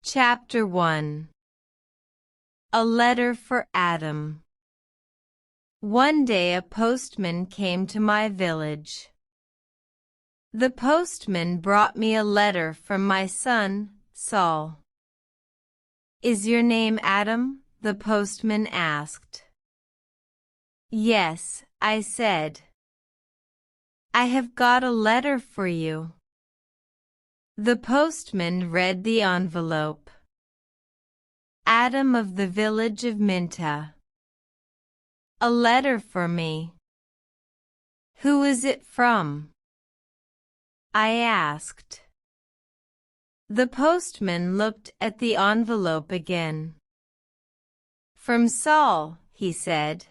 Chapter 1. A Letter for Adam. One day a postman came to my village. The postman brought me a letter from my son, Saul. "Is your name Adam?" the postman asked. "Yes," I said. "I have got a letter for you." The postman read the envelope. Adam of the village of Minta. A letter for me. "Who is it from?" I asked. The postman looked at the envelope again. "From Saul," he said.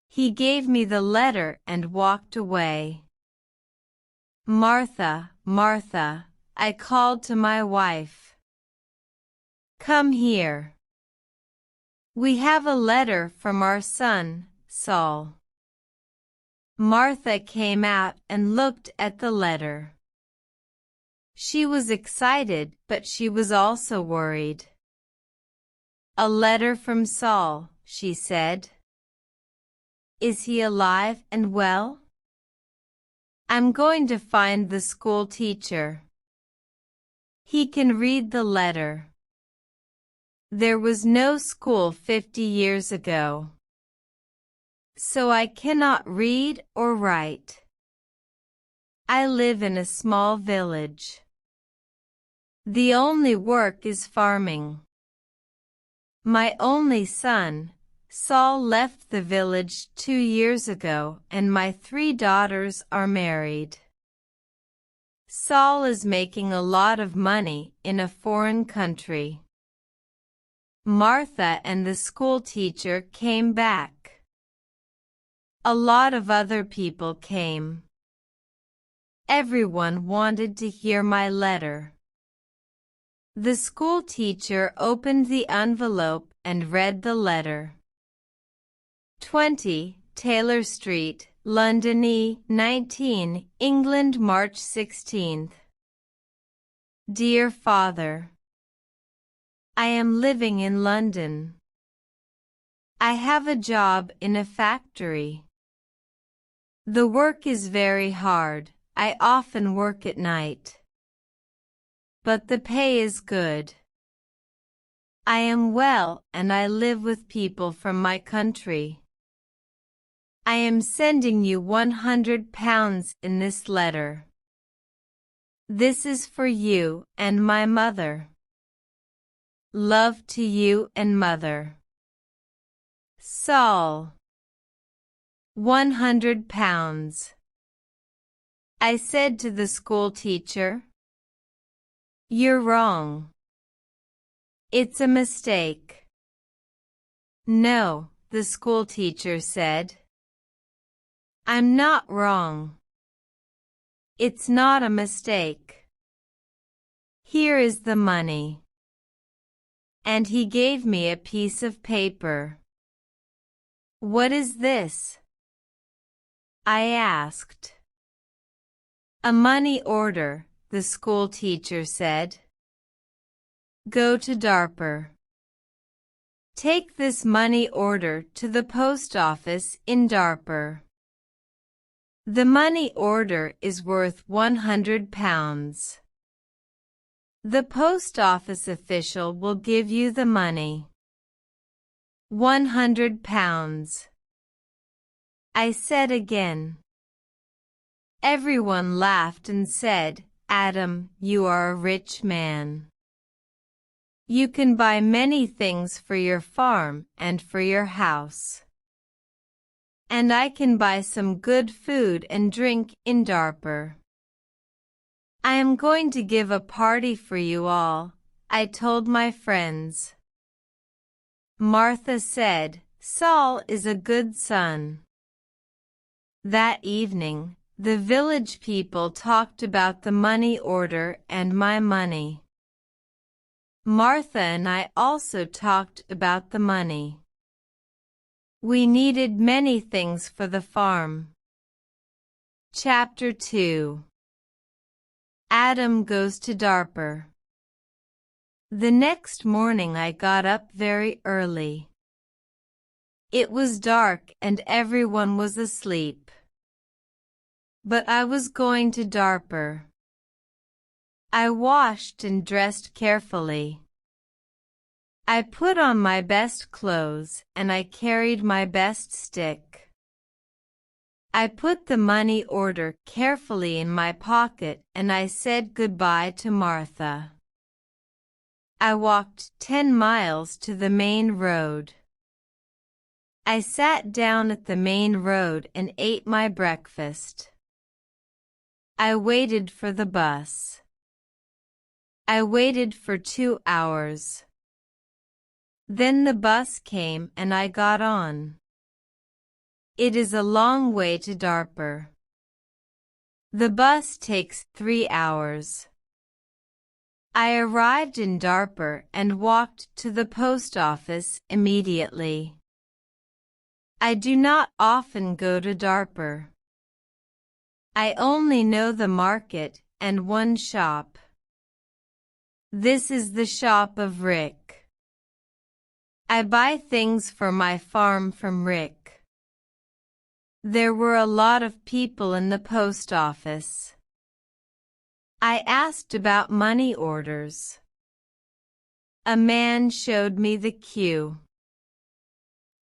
He gave me the letter and walked away. "Martha, Martha," I called to my wife. "Come here. We have a letter from our son, Saul." Martha came out and looked at the letter. She was excited, but she was also worried. "A letter from Saul," she said. "Is he alive and well?" "I'm going to find the school teacher. He can read the letter." There was no school 50 years ago, so I cannot read or write. I live in a small village. The only work is farming. My only son, Saul, left the village 2 years ago, and my 3 daughters are married. Saul is making a lot of money in a foreign country. Martha and the school teacher came back. A lot of other people came. Everyone wanted to hear my letter. The school teacher opened the envelope and read the letter. 20 Taylor Street, London E. 19, England, March 16. Dear Father, I am living in London. I have a job in a factory. The work is very hard. I often work at night. But the pay is good. I am well and I live with people from my country. I am sending you £100 in this letter. This is for you and my mother. Love to you and mother. Saul. £100. I said to the school teacher, "You're wrong. It's a mistake." "No," the school teacher said. "I'm not wrong. It's not a mistake. Here is the money." And he gave me a piece of paper. "What is this?" I asked. "A money order," the school teacher said. "Go to Darper. Take this money order to the post office in Darper. The money order is worth £100. The post office official will give you the money." £100. I said again. Everyone laughed and said, "Adam, you are a rich man. You can buy many things for your farm and for your house. And I can buy some good food and drink in Darper. I am going to give a party for you all," I told my friends. Martha said, "Saul is a good son." That evening, the village people talked about the money order and my money. Martha and I also talked about the money. We needed many things for the farm. Chapter 2. Adam goes to Darper. The next morning I got up very early. It was dark and everyone was asleep. But I was going to Darper. I washed and dressed carefully. I put on my best clothes and I carried my best stick. I put the money order carefully in my pocket and I said goodbye to Martha. I walked 10 miles to the main road. I sat down at the main road and ate my breakfast. I waited for the bus. I waited for 2 hours. Then the bus came and I got on. It is a long way to Darper. The bus takes 3 hours. I arrived in Darper and walked to the post office immediately. I do not often go to Darper. I only know the market and one shop. This is the shop of Rick. I buy things for my farm from Rick. There were a lot of people in the post office. I asked about money orders. A man showed me the queue.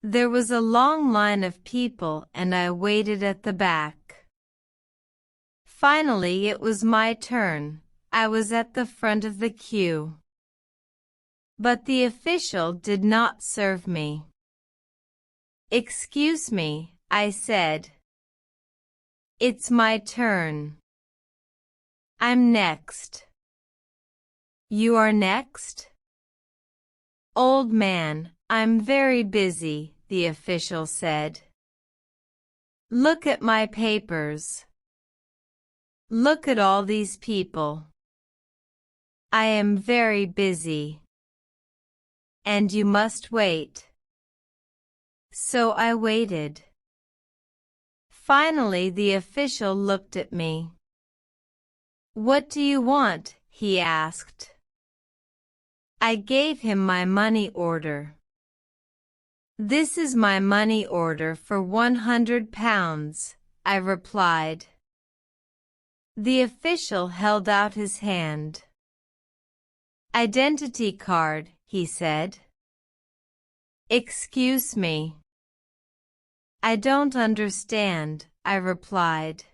There was a long line of people and I waited at the back. Finally, it was my turn. I was at the front of the queue. But the official did not serve me. "Excuse me," I said. "It's my turn. I'm next." "You are next?" "Old man, I'm very busy," the official said. "Look at my papers. Look at all these people. I am very busy. And you must wait." So I waited. Finally, the official looked at me. "What do you want?" he asked. I gave him my money order. "This is my money order for £100, I replied. The official held out his hand. "Identity card," he said. "Excuse me." "I don't understand," I replied.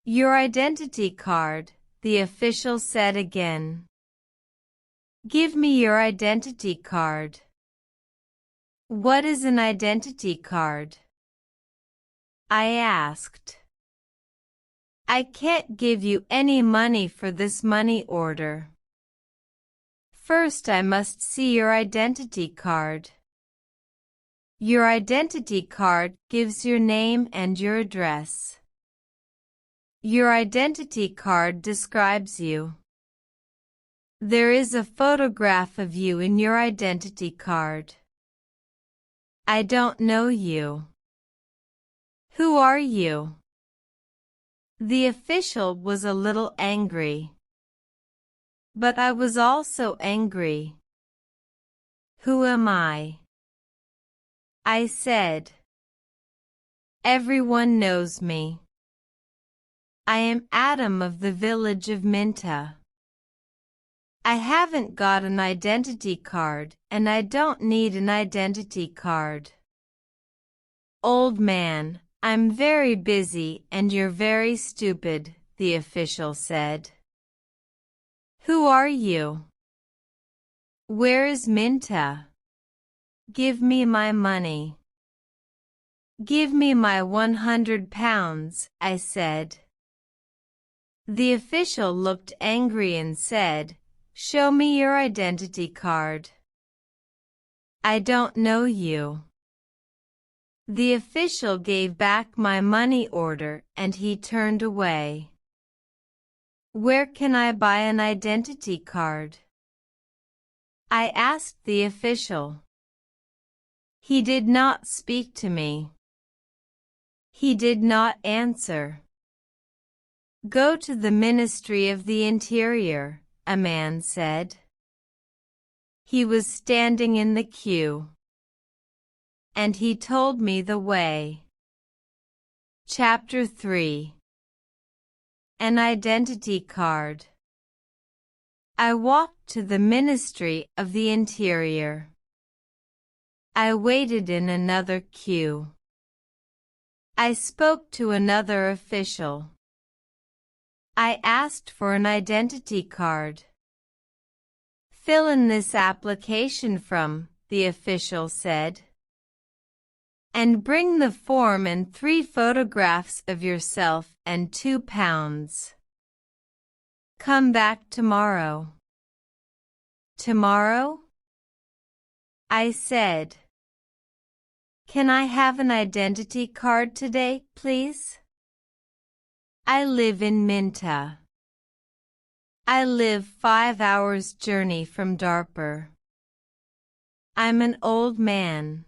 "Your identity card," the official said again. "Give me your identity card." "What is an identity card?" I asked. "I can't give you any money for this money order. First, I must see your identity card." "Your identity card gives your name and your address. Your identity card describes you. There is a photograph of you in your identity card. I don't know you. Who are you?" The official was a little angry. But I was also angry. "Who am I?" I said. "Everyone knows me. I am Adam of the village of Minta. I haven't got an identity card and I don't need an identity card." "Old man, I'm very busy and you're very stupid," the official said. "Who are you? Where is Minta? Give me my money." "Give me my £100, I said. The official looked angry and said, "Show me your identity card." "I don't know you." The official gave back my money order and he turned away. "Where can I buy an identity card?" I asked the official. He did not speak to me. He did not answer. "Go to the Ministry of the Interior," a man said. He was standing in the queue, and he told me the way. Chapter 3. An identity card. I walked to the Ministry of the Interior. I waited in another queue. I spoke to another official. I asked for an identity card. Fill in this application from, the official said. And bring the form and 3 photographs of yourself and £2. Come back tomorrow. Tomorrow? I said. Can I have an identity card today, please? I live in Minta. I live 5 hours journey from Darpur. I'm an old man.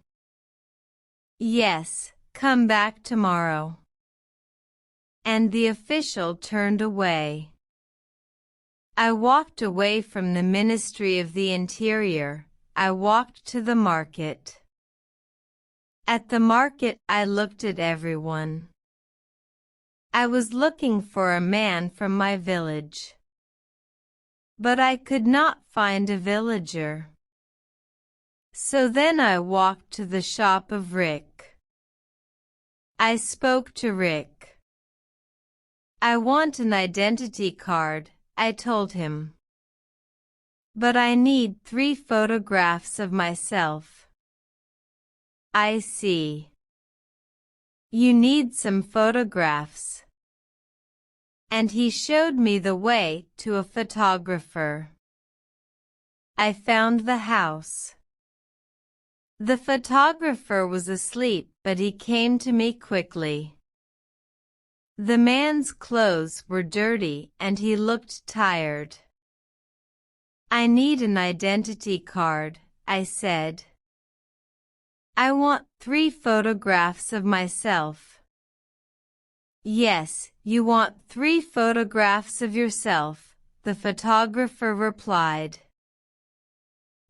Yes, come back tomorrow. And the official turned away. I walked away from the Ministry of the Interior. I walked to the market. At the market I looked at everyone. I was looking for a man from my village. But I could not find a villager. So then I walked to the shop of Rick. I spoke to Rick. I want an identity card, I told him. But I need 3 photographs of myself. I see. You need some photographs. And he showed me the way to a photographer. I found the house. The photographer was asleep, but he came to me quickly. The man's clothes were dirty and he looked tired. I need an identity card, I said. I want 3 photographs of myself. Yes, you want 3 photographs of yourself, the photographer replied.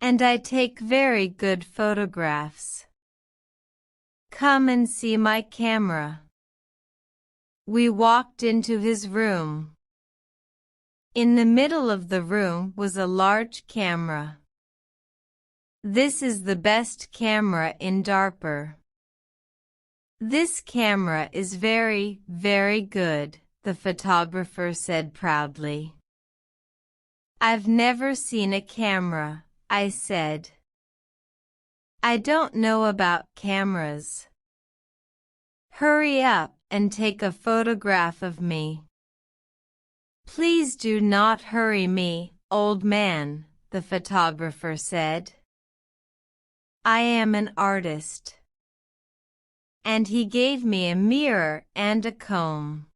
And I take very good photographs. Come and see my camera. We walked into his room. In the middle of the room was a large camera. This is the best camera in Darpur. This camera is very, very good, the photographer said proudly. I've never seen a camera, I said. I don't know about cameras. Hurry up and take a photograph of me. Please do not hurry me, old man, the photographer said. I am an artist. And he gave me a mirror and a comb.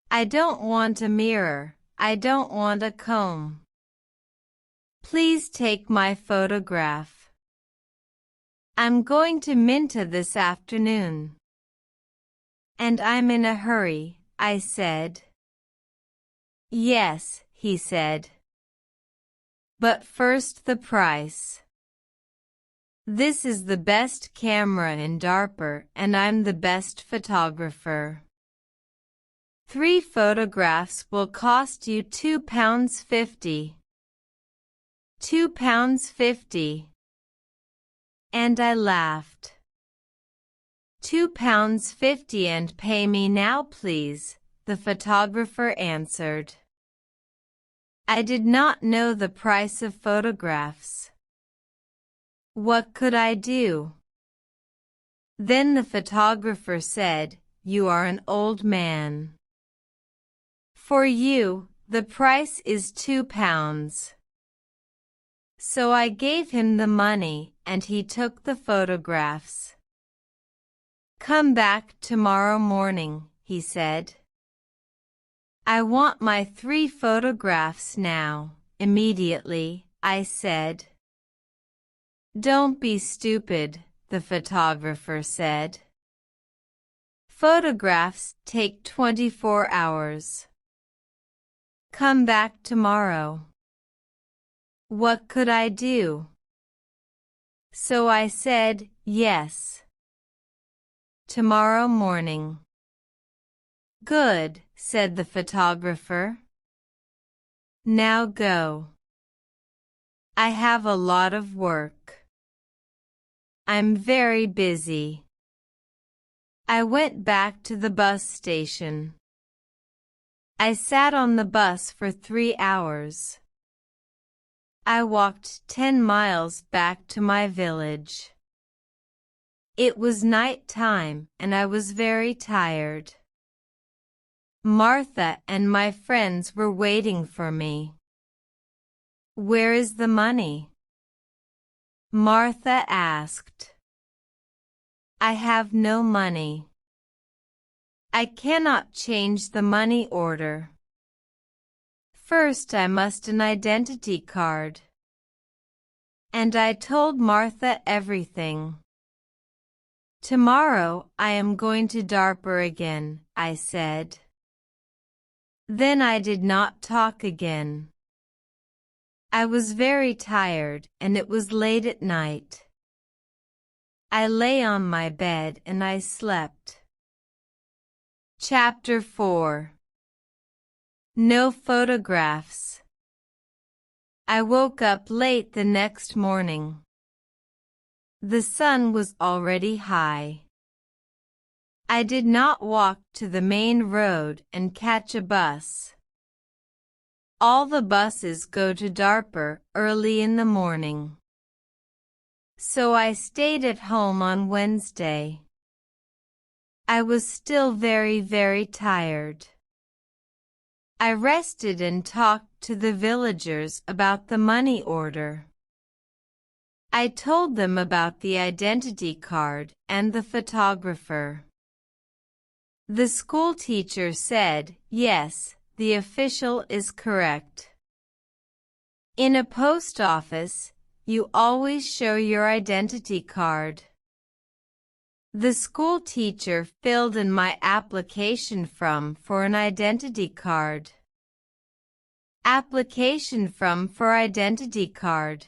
I don't want a mirror, I don't want a comb. Please take my photograph. I'm going to Minta this afternoon. And I'm in a hurry, I said. Yes, he said. But first the price. This is the best camera in Darpur and I'm the best photographer. 3 photographs will cost you £2.50. £2.50. And I laughed. £2.50 and pay me now please, the photographer answered. I did not know the price of photographs. What could I do? Then the photographer said, You are an old man. For you, the price is £2. So I gave him the money and he took the photographs. Come back tomorrow morning, he said. I want my 3 photographs now, immediately, I said. Don't be stupid, the photographer said. Photographs take 24 hours. Come back tomorrow. What could I do? So I said, yes. Tomorrow morning. Good, said the photographer. Now go. I have a lot of work. I'm very busy. I went back to the bus station. I sat on the bus for 3 hours. I walked 10 miles back to my village. It was night time and I was very tired. Martha and my friends were waiting for me. Where is the money? Martha asked. I have no money. I cannot change the money order. First I must an identity card. And I told Martha everything. Tomorrow I am going to Darper again, I said. Then I did not talk again. I was very tired and it was late at night. I lay on my bed and I slept. Chapter 4. No photographs. I woke up late the next morning. The sun was already high. I did not walk to the main road and catch a bus. All the buses go to Darper early in the morning. So I stayed at home on Wednesday. I was still very tired. I rested and talked to the villagers about the money order. I told them about the identity card and the photographer. The school teacher said, yes, the official is correct. In a post office, you always show your identity card. The school teacher filled in my application form for an identity card. Application form for identity card.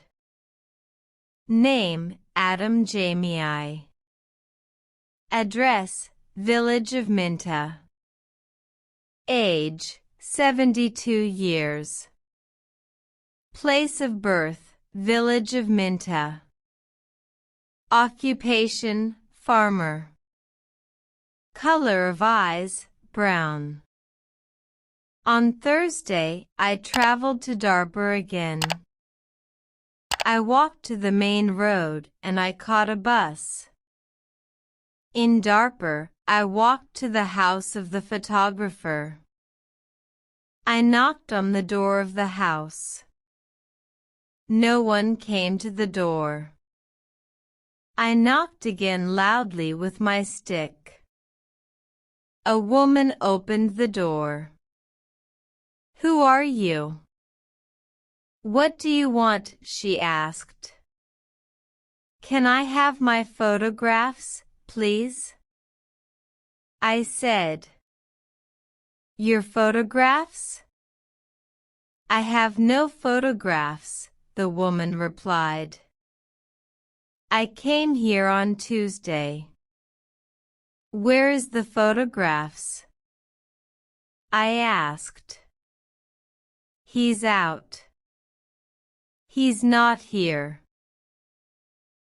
Name, Adam Jamie. Address, Village of Minta. Age, 72 years. Place of birth, Village of Minta. Occupation, farmer. Color of eyes, brown. On Thursday, I traveled to Darper again. I walked to the main road and I caught a bus. In Darper, I walked to the house of the photographer. I knocked on the door of the house. No one came to the door. I knocked again loudly with my stick. A woman opened the door. Who are you? What do you want? She asked. Can I have my photographs, please? I said. Your photographs? I have no photographs, the woman replied. I came here on Tuesday. Where is the photographs? I asked. He's out. He's not here.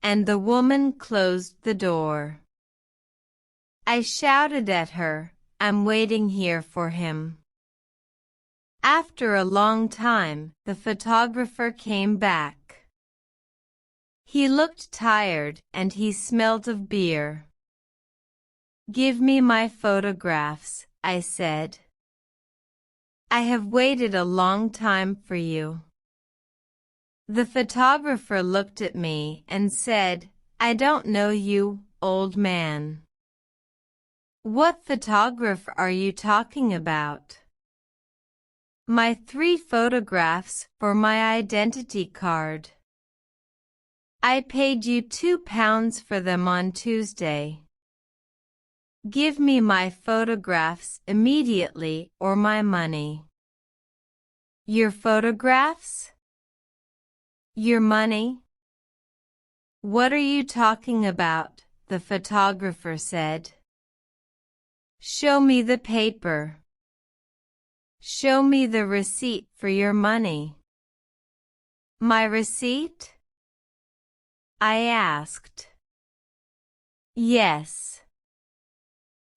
And the woman closed the door. I shouted at her, I'm waiting here for him. After a long time, the photographer came back. He looked tired and he smelled of beer. Give me my photographs, I said. I have waited a long time for you. The photographer looked at me and said, I don't know you, old man. What photograph are you talking about? My 3 photographs for my identity card. I paid you £2 for them on Tuesday. Give me my photographs immediately or my money. Your photographs? Your money? What are you talking about? The photographer said. Show me the paper. Show me the receipt for your money. My receipt? I asked. Yes.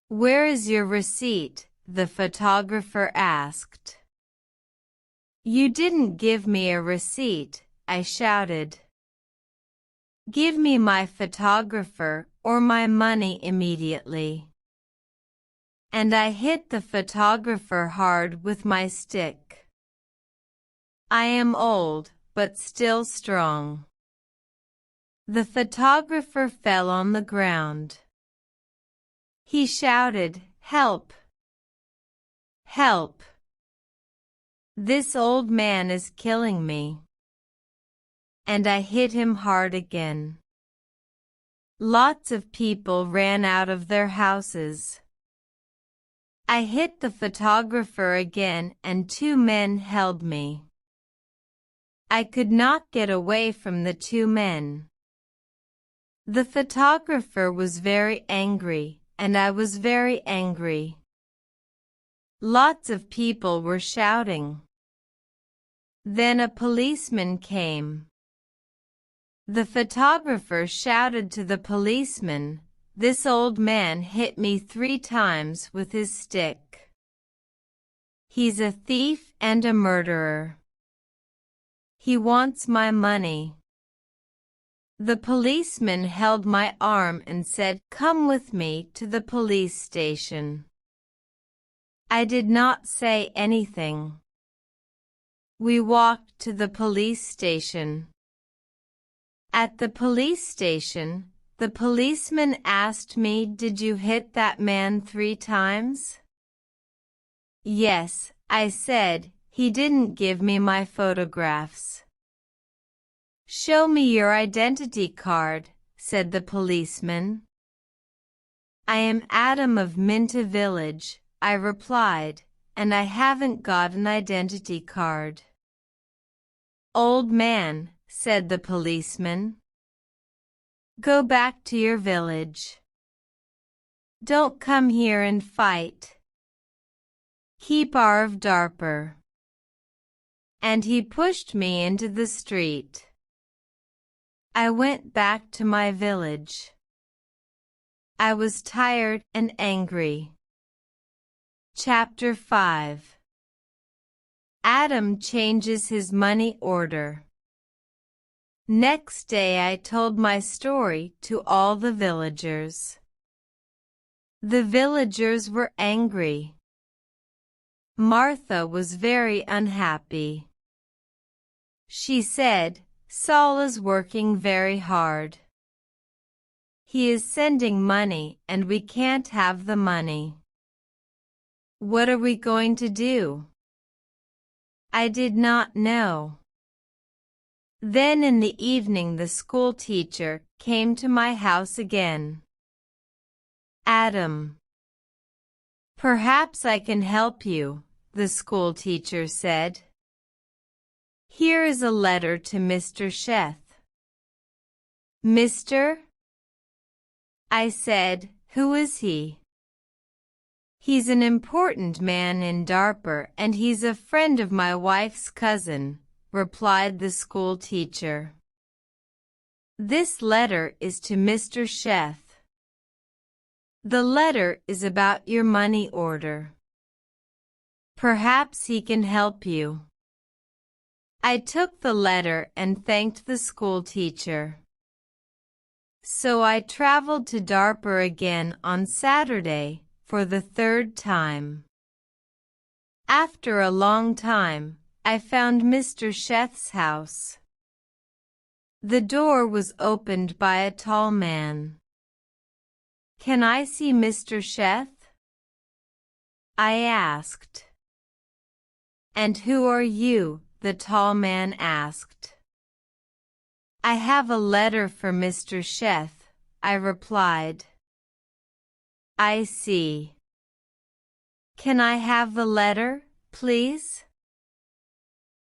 Where is your receipt? The photographer asked. You didn't give me a receipt, I shouted. Give me my photographer or my money immediately. And I hit the photographer hard with my stick. I am old, but still strong. The photographer fell on the ground. He shouted, "Help! Help! This old man is killing me." And I hit him hard again. Lots of people ran out of their houses. I hit the photographer again and 2 men held me. I could not get away from the 2 men. The photographer was very angry, and I was very angry. Lots of people were shouting. Then a policeman came. The photographer shouted to the policeman, "This old man hit me 3 times with his stick. He's a thief and a murderer. He wants my money." The policeman held my arm and said, "Come with me to the police station." I did not say anything. We walked to the police station. At the police station, the policeman asked me, "Did you hit that man 3 times?" "Yes," I said. "He didn't give me my photographs." "Show me your identity card," said the policeman. "I am Adam of Minta Village," I replied, "and I haven't got an identity card." "Old man," said the policeman, "go back to your village. Don't come here and fight. Keep out of Darper." And he pushed me into the street. I went back to my village. I was tired and angry. Chapter 5. Adam changes his money order. Next day I told my story to all the villagers. The villagers were angry. Martha was very unhappy. She said, "Saul is working very hard. He is sending money and we can't have the money. What are we going to do?" I did not know. Then in the evening the school teacher came to my house again. "Adam, perhaps I can help you," the school teacher said. "Here is a letter to Mr. Sheth." "Mr.?" I said, "Who is he?" "He's an important man in Darper and he's a friend of my wife's cousin," replied the school teacher. "This letter is to Mr. Sheth. The letter is about your money order. Perhaps he can help you." I took the letter and thanked the school teacher. So I traveled to Darper again on Saturday for the 3rd time. After a long time, I found Mr. Sheth's house. The door was opened by a tall man. "Can I see Mr. Sheth?" I asked. "And who are you?" the tall man asked. "I have a letter for Mr. Sheth," I replied. "I see. Can I have the letter, please?"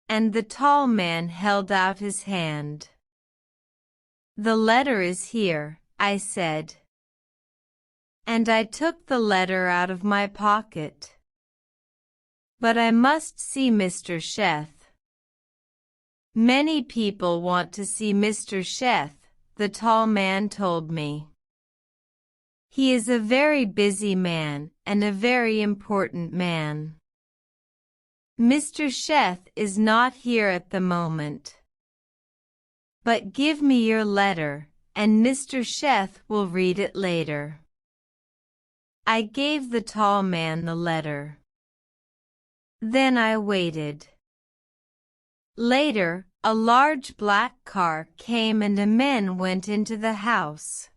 and the tall man held out his hand. "The letter is here," I said. And I took the letter out of my pocket. "But I must see Mr. Sheth." "Many people want to see Mr. Sheth," the tall man told me. "He is a very busy man and a very important man. Mr. Sheth is not here at the moment. But give me your letter, and Mr. Sheth will read it later." I gave the tall man the letter. Then I waited. Later, a large black car came and a man went into the house.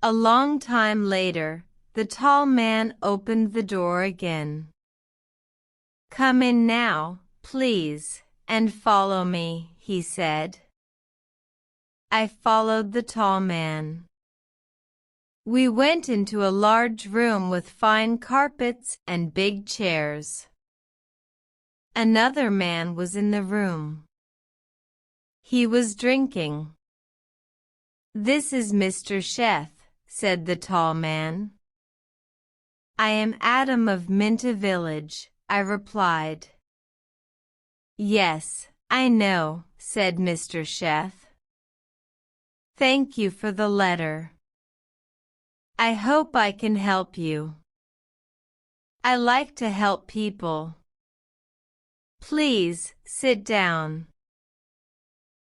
A long time later, the tall man opened the door again. "Come in now, please, and follow me," he said. I followed the tall man. We went into a large room with fine carpets and big chairs. Another man was in the room. He was drinking. "This is Mr. Sheth," said the tall man. "I am Adam of Minta Village," I replied. "Yes, I know," said Mr. Sheth. "Thank you for the letter. I hope I can help you. I like to help people. Please, sit down."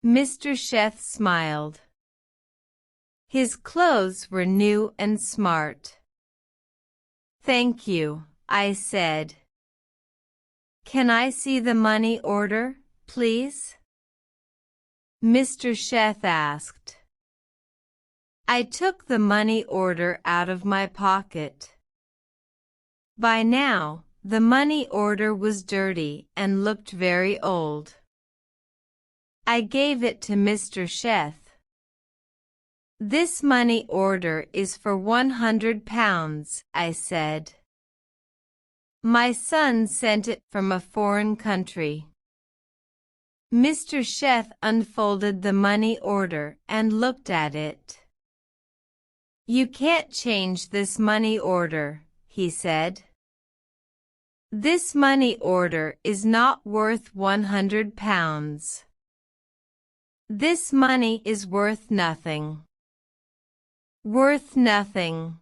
Mr. Sheth smiled. His clothes were new and smart. "Thank you," I said. "Can I see the money order, please?" Mr. Sheth asked. I took the money order out of my pocket. By now, the money order was dirty and looked very old. I gave it to Mr. Sheth. "This money order is for £100, I said. "My son sent it from a foreign country." Mr. Sheth unfolded the money order and looked at it. "You can't change this money order," he said. "This money order is not worth £100. This money is worth nothing." "Worth nothing?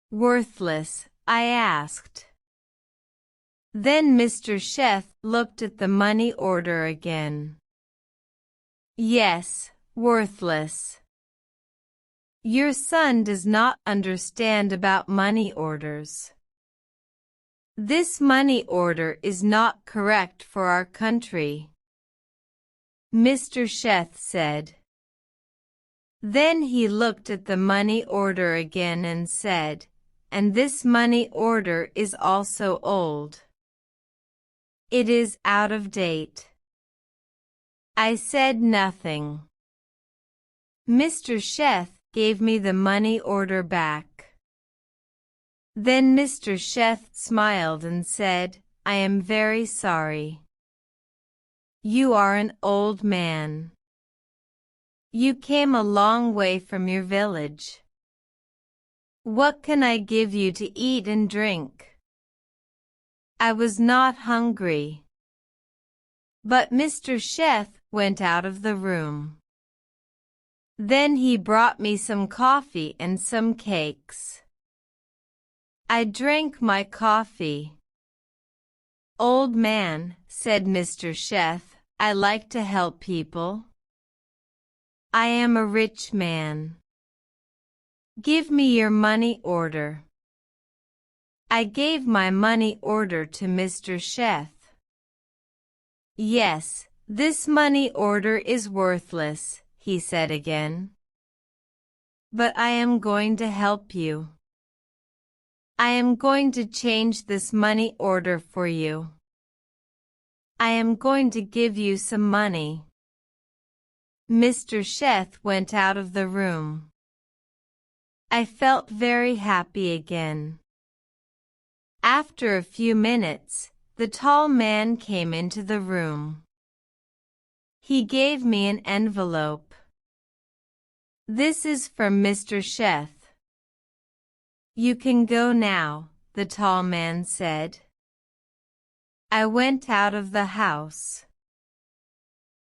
Worthless?" I asked. Then Mr. Sheth looked at the money order again. "Yes, worthless. Your son does not understand about money orders. This money order is not correct for our country," Mr. Sheth said. Then he looked at the money order again and said, "And this money order is also old. It is out of date." I said nothing. Mr. Sheth gave me the money order back. Then Mr. Sheth smiled and said, "I am very sorry. You are an old man. You came a long way from your village. What can I give you to eat and drink?" I was not hungry. But Mr. Sheth went out of the room. Then he brought me some coffee and some cakes. I drank my coffee. "Old man," said Mr. Sheth, "I like to help people. I am a rich man. Give me your money order." I gave my money order to Mr. Sheth. "Yes, this money order is worthless," he said again. "But I am going to help you. I am going to change this money order for you. I am going to give you some money." Mr. Sheth went out of the room. I felt very happy again. After a few minutes, The tall man came into the room. He gave me an envelope. This is from Mr. Sheth. You can go now, the tall man said. I went out of the house.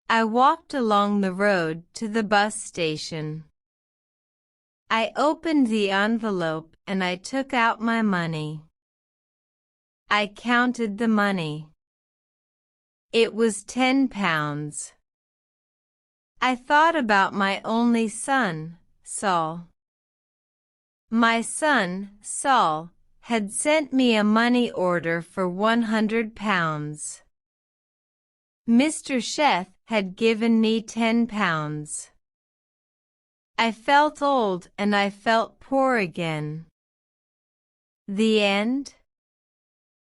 I walked along the road to the bus station. I opened the envelope and I took out my money. I counted the money. It was 10 pounds. I thought about my only son, Saul. My son, Saul, had sent me a money order for 100 pounds. Mr. Sheth had given me 10 pounds. I felt old and I felt poor again. The end.